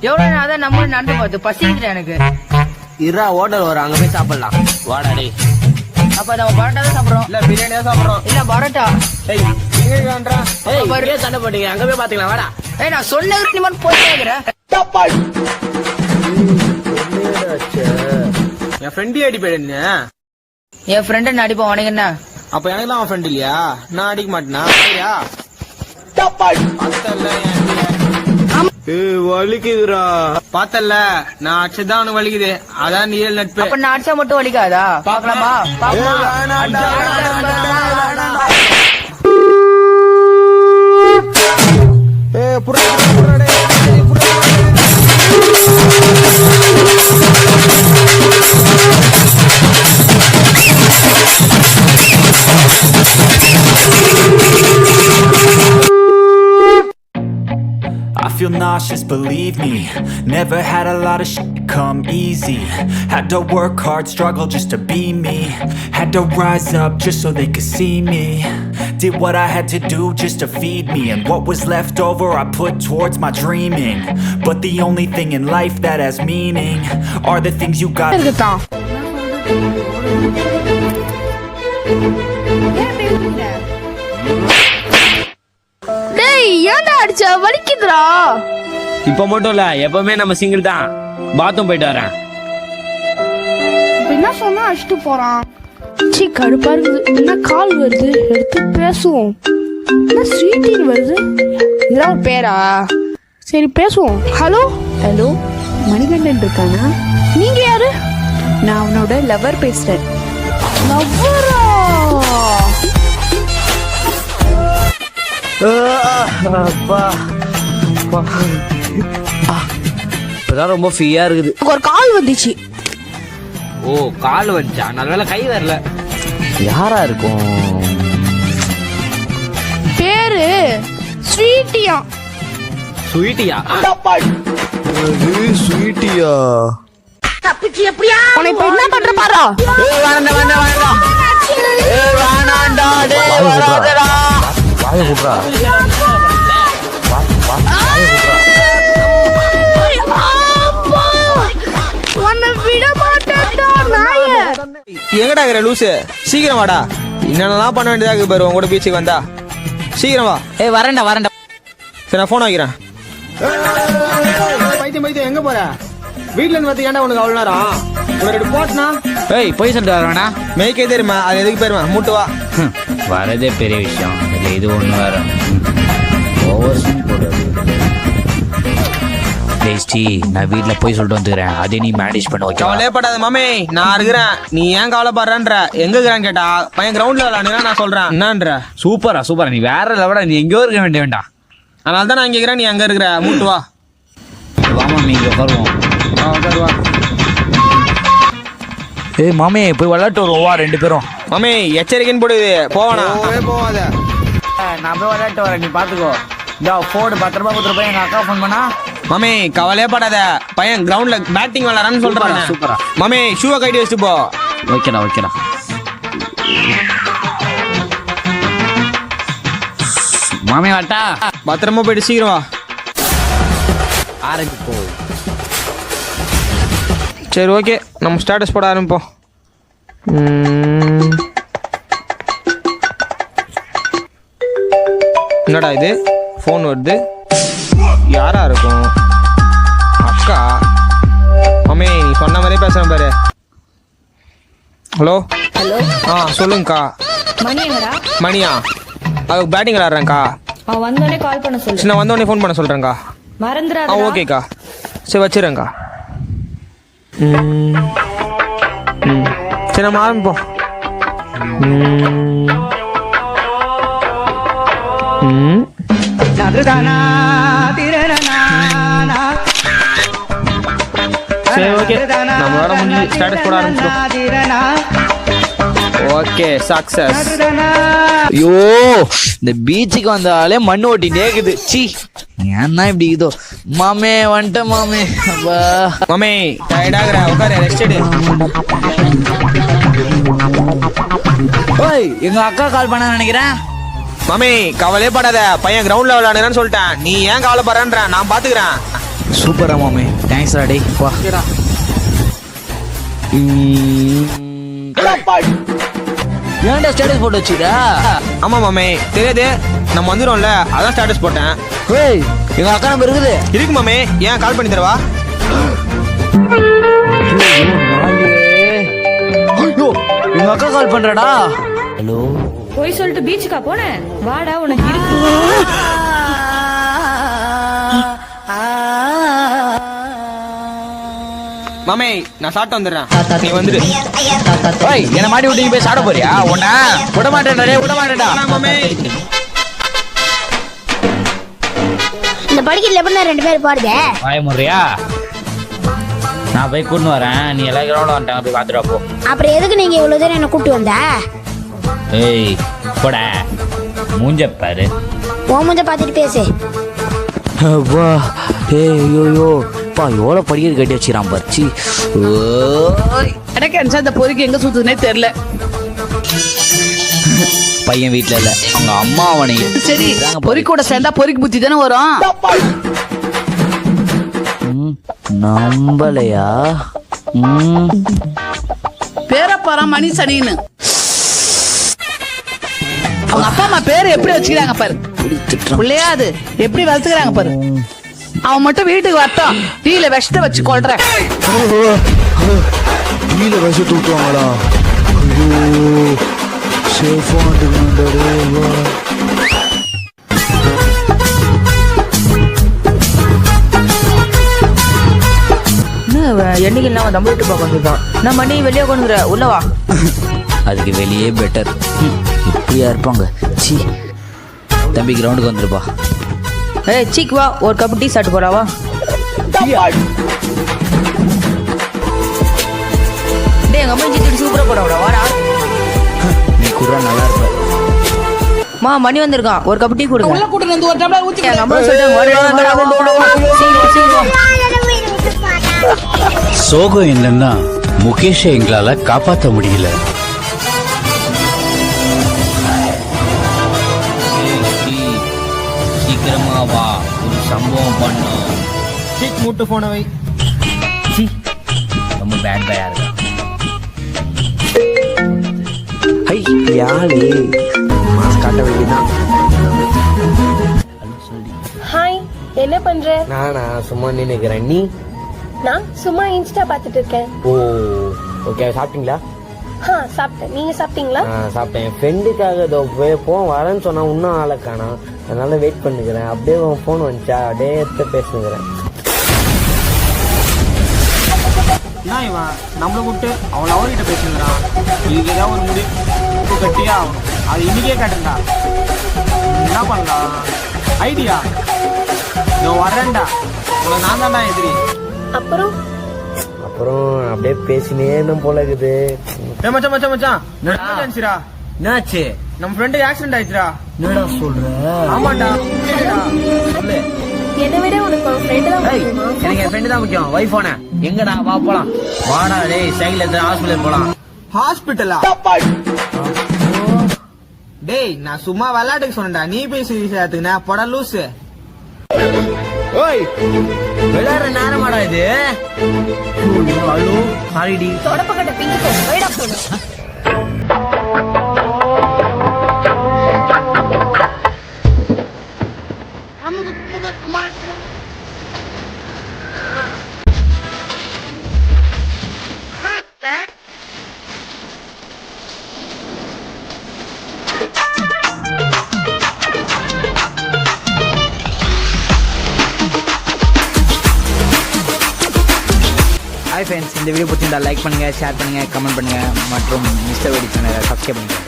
எவ்வளவு நேரம் அதான் நம்ம நடந்து பார்த்து பசிக்குது எனக்கு. இரா ஹோட்டல் வர அங்க போய் சாப்பிடலாம். வாடா டேய். அப்ப நம்ம பரோட்டா தான் சாப்பிடுறோம். இல்ல பிரியாணி தான் சாப்பிடுறோம். இல்ல பரோட்டா. ஏய் பிரியாணி வேண்டா. ஏய் இங்கே சண்டை போட்டீங்க. அங்க போய் பாத்துக்கலாம் வாடா. ஏய் நான் சொன்னது நீ மட்டும் போய் கேக்குற. என் ஃப்ரெண்டே அடி போயிடுங்க. என் ஃப்ரெண்ட் அடிப்போம் உனக்கு என்ன? அப்ப எனக்கு தான் அவன் ஃப்ரெண்ட் இல்லையா? நான் அடிக்க மாட்டேனா? சரியா? வலிக்குதுரா. பார்த்தல நான் அடிச்சதான் அவனுக்கு வலிக்குது. அதான் நீ நட்பு. அப்ப நான் அடிச்சா மட்டும் வலிக்காதா? பாக்கலாமா? I feel nauseous, believe me. Never had a lot of shit come easy. Had to work hard, struggle just to be me. Had to rise up just so they could see me. Did what I had to do just to feed me. And what was left over I put towards my dreaming. But the only thing in life that has meaning are the things you got. ஏன்டா அடிச்ச வலிக்குதுடா. இப்ப மட்டும் இல்ல எப்பவுமே நம்ம single தான். Bathroom போயிட்டு வரேன். என்ன சொன்னா அடிச்சுட்டு போறான். சீ கடுப்பா இருக்குது. என்ன கால் வருது எடுத்து பேசுவோம். என்ன ஸ்வீட்டின்னு வருது. இதெல்லாம் ஒரு பேரா? சரி பேசுவோம். ஹலோ ஹலோ, மணிகண்டன் இருக்கானா? நீங்க யாரு? நான் அவனோட லவர் பேசுறேன். லவ்வரா? இப்பதான் ரொம்ப ஃப்ரீயா இருக்குது. ஒரு கால் வந்துச்சு. ஓ கால் வந்துச்சா? நல்லவேளை கை வரல. யாரா இருக்கும்? பேரு ஸ்வீட்டியா. ஸ்வீட்டியா? ஸ்வீட்டியா? உன்னை இப்ப என்ன பண்ற பாரா? எங்கடா இருக்கிற லூசு? சீக்கிரம் வாடா. என்னென்னலாம் பண்ண வேண்டியதா இருக்கு பாரு உங்களோட பீச்சுக்கு வந்தா. சீக்கிரம் வா. வரேன்டா. சரி நான் போன் வைக்கிறேன். பைத்தியம் எங்க போற? வீட்டுல இருந்து வந்து ஏன்டா உனக்கு அவ்வளவு நேரம்? ஒரு ரெண்டு போட்டுனா போய் சொல்லிட்டு வரவேணா? மேய்க்கே தெரியுமா? அது எதுக்கு போயிருமா? மூட்டு வா. வரதே பெரிய விஷயம். இது ஒண்ணு வேற ஓவர் நான் வீட்டுல போய் சொல்லிட்டு வந்துக்கிறேன். அதே நீ மேனேஜ் பண்ண வைக்க. கவலைப்படாத மாமே, நான் இருக்கிறேன். நீ ஏன் கவலைப்படுறன்ற? எங்க இருக்கிறான்னு கேட்டா பையன் கிரவுண்ட்ல விளையாடுனா நான் சொல்றேன். என்னன்ற? சூப்பரா நீ வேற லெவலா. நீ எங்கேயோ இருக்க வேண்டாம். அதனால தான் நான் இங்க இருக்கிறேன். நீ அங்க இருக்கிற. மூட்டு வா. வாமா நீங்க உட்காருவோம். உட்காருவா. ஏய் மாமே போய் விளையாட்டு வருவோம். வா ரெண்டு பேரும். மாமே எச்சரிக்கைன்னு போடுது. போவானா? போவாத. நான் போய் விளையாட்டு வரேன். நீ பாத்துக்கோ. போன் பத்திரமா கொடுத்துருப்பேன். எங்க அக்கா போன் பண்ணா. மாமே கவலையே படாத. பையன் கிரவுண்ட்ல பேட்டிங் விளையாடுறான்னு சொல்றான். சூப்பரா. மாமே ஷூவை கட்டி வச்சுட்டு போ. ஓகேடா. மாமே வாட்டா. பத்திரமா போயிட்டு சீக்கிரம் வா. ஆரஞ்சு போ. சரி ஓகே, நம்ம ஸ்டேட்டஸ் போட ஆரம்பிப்போம். என்னடா இது? ஃபோன் வருது. யாரா இருக்கும்? அக்கா. மாமே நீ சொன்ன மாதிரியே பேசுறேன் பாரு. ஹலோ. சொல்லுங்கக்கா. மணியா? அது பேட்டிங் விளையாடுறேன்க்கா. வந்தோடனே கால் பண்ண சொல்லு. நான் வந்தோடனே ஃபோன் பண்ண சொல்றேன்க்கா. மறந்துடாத. ஓகேக்கா. சரி வச்சிருக்கா. சரி நம்ம ஆரம்பிப்போம். சரி ஓகே, நம்மளோட முடிஞ்சு ஸ்டேட்டஸ் போட ஆரம்பிச்சிடும். Okay success. ஐயோ இந்த பீச்சுக்கு வந்தாலே மண்ணு ஓட்டி நேக்குது. சி ஏன்னா இப்படி இதோ. மாமே வந்துட்டேன் மாமே. அப்பா மாமே டயர்டாகிற உட்காரு, ரெஸ்ட் எடு. ஓய் எங்க அக்கா கால் பண்ண நினைக்கிறேன். மாமே கவலையே படாத, பையன் கிரவுண்ட்ல விளையாடுறான்னு சொல்லிட்டேன். நீ ஏன் கவலைப்படுறன்ற? நான் பாத்துக்கிறேன். சூப்பரா மாமே, தேங்க்ஸ்டா டேய். வா. ஏன்டா ஸ்டேட்டஸ் போட்டு வச்சுடா? ஆமா மாமே, தெரியாது, நம்ம வந்துடும்ல, அதான் ஸ்டேட்டஸ் போட்டேன். ஏய், எங்க அக்கா நம்பர் இருக்குது. இருக்கு மாமே, ஏன் கால் பண்ணி தரவா? ஐயோ, எங்க அக்கா கால் பண்றடா. ஹலோ. போய் சொல்லிட்டு பீச்சுக்கா போனேன். வாடா உனக்கு இருக்கு. மாமே, நான் சாப்பிட்டு வந்துடுறேன், நீ வந்துடு. ஏய், என்ன மாட்டி விட்டு நீ போய் சாப்பிட போறியா? உன்ன விட மாட்டேன்டா டேய், விட மாட்டேன்டா. மாமே, இந்த படிக்கல எப்படி 2 பேர் போறது? வாய முறியா? நான் போய் கூட்டு வரேன், நீ எல்லா கிரௌண்ட்ல வந்துட்டாங்க, போய் பாத்துட்டு போ. அப்புறம் எதுக்கு நீங்க இவ்வளவு தூரம் என்ன கூப்பிட்டு வந்த? ஏய் போட, மூஞ்ச பாரு. ஓ மூஞ்ச பாத்துட்டு பேசு. வா. ஏய் யோயோ பா, எவ்வளோ படிக்கிறது கட்டி வச்சுக்கிறான் பறிச்சு. எனக்கு அந்த பொறுக்கி எங்க சுத்துதுன்னே தெரியல. பையன் வீட்டுல இல்ல, அவங்க அம்மா அவனை. சரி, பொறிக்கூட சேர்ந்தா பொறிக்கு புத்தி தானே வரும். நம்பலையா? பேரப்பாரா மணி சனின்னு அவங்க அப்பா அம்மா பேரு எப்படி வச்சுக்கிறாங்க பாரு. பிள்ளையாது எப்படி வளர்த்துக்கிறாங்க பாரு. அவன் மட்டும் வீட்டுக்கு வரட்டும், டீல விஷத்தை வச்சு கொள்ற. டீல விஷத்தை ஊட்டுவாங்களா? ஐயோ, சேஃபா என்னைக்கு நம்ம வீட்டு பார்க்க வந்துருக்கான். நம்ம பண்ணி வெளியே கொண்டுற உள்ளவா. அதுக்கு வெளியே பெட்டர். இப்படியா இருப்பாங்க? சி, தம்பி கிரவுண்டுக்கு வந்துருப்பா. ஏய் சீக் வா, ஒரு கப் டீ சாப்பிட்டு போறாவா. டேய் எங்க அம்மா ஜிட்டு சூப்பரா போறவடா, வாடா. நீ குறா நல்லா இருப்ப. மா மணி வந்திருக்கான், ஒரு கப் டீ கொடுங்க. உள்ள கூட்டு வந்து ஒரு டம்ளர் ஊத்தி எங்க அம்மா சொல்லிட்டாங்க, வாடா வாடா வாடா. சீக்கிரம் சீக்கிரம். சோகம் என்னன்னா முகேஷை எங்களால காப்பாற்ற முடியல. சீக்கிரமா வா, ஒரு சம்பவம் பண்ணோம். சீக் மூட்டு போன வை. ரொம்ப பேட் பையா இருக்கா. ஹை யாரு மாஸ்க் காட்ட வேண்டியதான். ஹாய், என்ன பண்ற? நானா சும்மா நினைக்கிறேன். நீ? நான் சும்மா இன்ஸ்டா பார்த்துட்டு இருக்கேன். ஓ ஓகே, சாப்பிட்டீங்களா? சாப்பிட்டேன். நீங்க சாப்பிட்டீங்களா? சாப்பிட்டேன். என் ஃப்ரெண்டுக்காக இதோ போன் வரேன்னு சொன்னா இன்னும் ஆளை காணோம், அதனால வெயிட் பண்ணுகிறேன். அப்படியே உன் ஃபோன் வந்துச்சா, அப்படியே எடுத்து பேசுகிறேன். என்ன இவன் நம்மளை கூப்பிட்டு அவன் அவர்கிட்ட பேசுங்கிறான். இதுக்கு ஏதாவது ஒரு முடிவு கட்டியா ஆகணும். அது இன்னைக்கே கேட்டுண்டா. என்ன பண்ணலாம்? ஐடியா நான் வரேன்டா, உங்களை நான் தான்டா எதிரி. அப்புறம் அப்படியே பேசினே போல இருக்குது. மச்சான் மச்சான் மச்சான், என்னாச்சுடா? என்னாச்சு? நம்ம ஃப்ரெண்டுக்கு ஆக்சிடென்ட் ஆயிடுச்சுடா. என்னடா சொல்ற? ஆமாண்டா. சொல்லு. என்னை விட உனக்கு ஒரு ஃப்ரெண்டு தான் முக்கியமா? எனக்கு என் ஃப்ரெண்டு தான் முக்கியம். வைஃபோன எங்கடா? வா போலாம். வாடா டேய், சைக்கிள் எடுத்து ஹாஸ்பிட்டல் போலாம். ஹாஸ்பிட்டலா? டேய் நான் சும்மா விளையாட்டுக்கு சொன்னேன்டா, நீ போய் சீரியஸ் ஆத்துக்குனா பட லூசு. ஓய், விளையாடுற நேரமாடா இது? ஹலோ சாரிடி. தொடப்பக்கட்ட பிங்கு வைடா போடு. ஹாய் ஃப்ரெண்ட்ஸ், இந்த வீடியோ பிடிச்சிருந்தா லைக் பண்ணுங்க, ஷேர் பண்ணுங்க, கமெண்ட் பண்ணுங்க மற்றும் மிஸ்டர் வெடி சேனலை சப்ஸ்கிரைப் பண்ணுங்க.